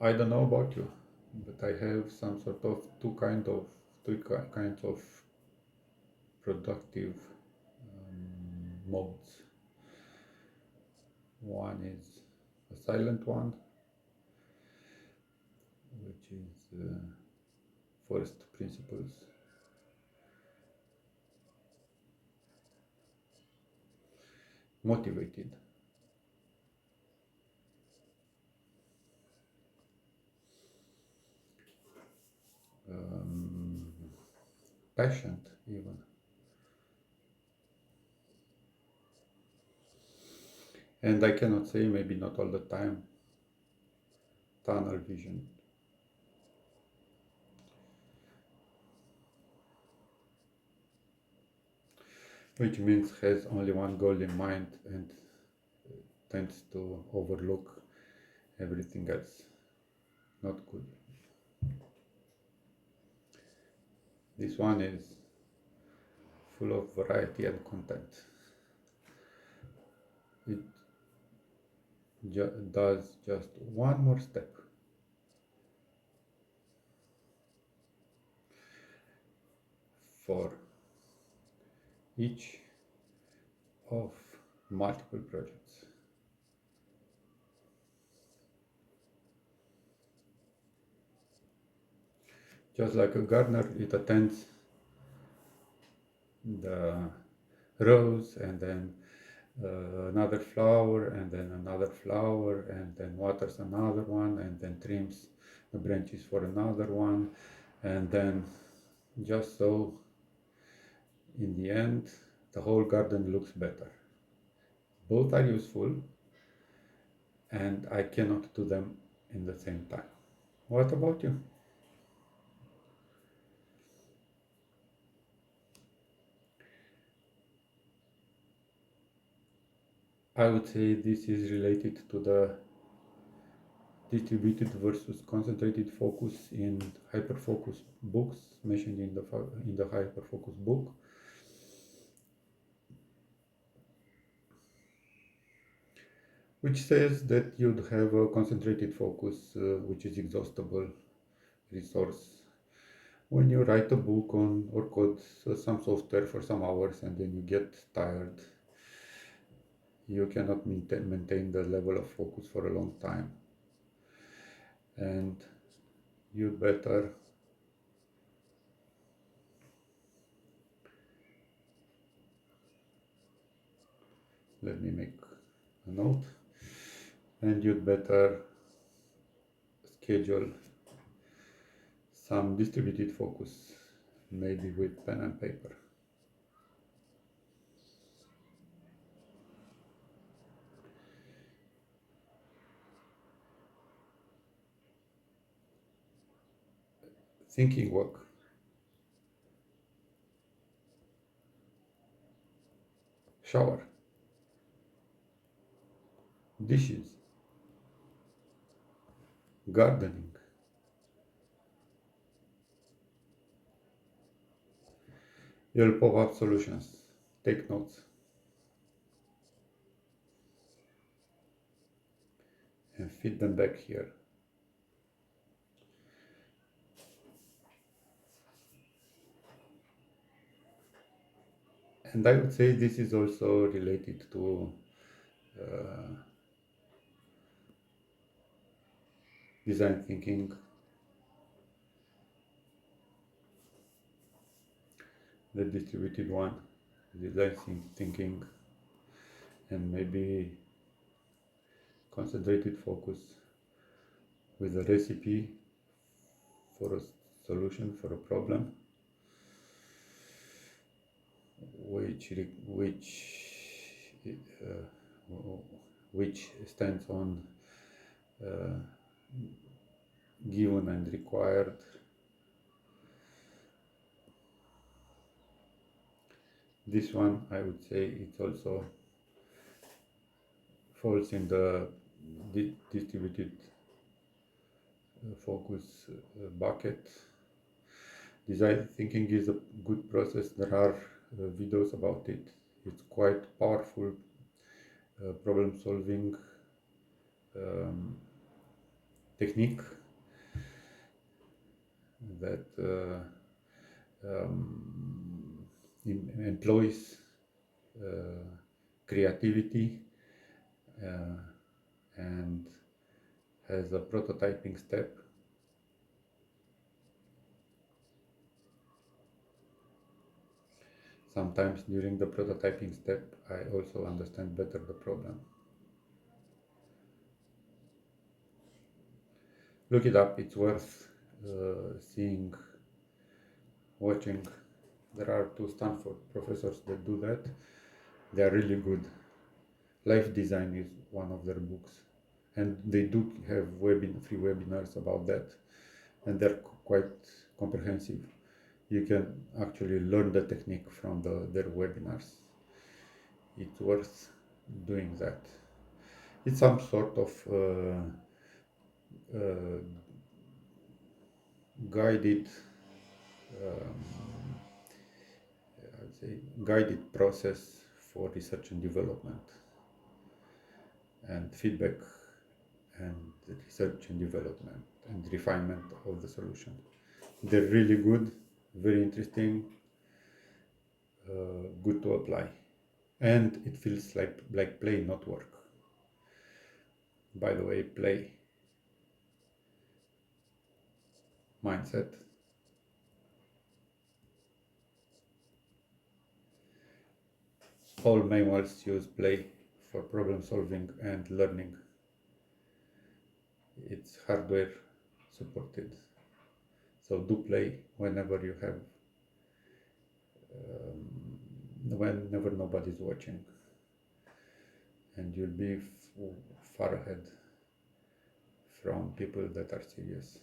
I don't know about you, but I have some sort of kinds of productive modes. One is a silent one, which is first principles, motivated, um, passionate even, and I cannot say maybe not all the time, tunnel vision, which means has only one goal in mind and tends to overlook everything else. Not good. This one is full of variety and content. It does just one more step for each of multiple projects. Just like a gardener, it attends the rose and then another flower and then another flower and then waters another one and then trims the branches for another one, and then just so in the end the whole garden looks better. Both are useful and I cannot do them in the same time. What about you? I would say this is related to the distributed versus concentrated focus in hyperfocus books mentioned in the hyperfocus book, which says that you'd have a concentrated focus, which is exhaustible resource. When you write a book on or code some software for some hours and then you get tired, you cannot maintain the level of focus for a long time. And you better, let me make a note, and you'd better schedule some distributed focus, maybe with pen and paper. Thinking work, shower, dishes, gardening. You'll pop up solutions. Take notes and feed them back here. And I would say this is also related to uh, design thinking, the distributed one, thinking, and maybe concentrated focus with a recipe for a solution for a problem, uh, which stands on uh, given and required. This one, I would say, it also falls in the distributed focus bucket. Design thinking is a good process. There are videos about it. It's quite powerful problem solving um, technique that um, employs creativity uh, and has a prototyping step. Sometimes during the prototyping step, I also understand better the problem. Look it up, it's worth seeing, watching. There are two Stanford professors that do that. They are really good. Life Design is one of their books, and they do have free webinars about that, and they're quite comprehensive. You can actually learn the technique from their webinars. It's worth doing that. It's some sort of uh, guided, um, I'd say, guided process for research and development and feedback and research and development and refinement of the solution. They're really good, very interesting, good to apply, and it feels like play, not work. By the way, play mindset. All manuals use play for problem solving and learning. It's hardware supported. So do play whenever you have, whenever nobody's watching, and you'll be far ahead from people that are serious.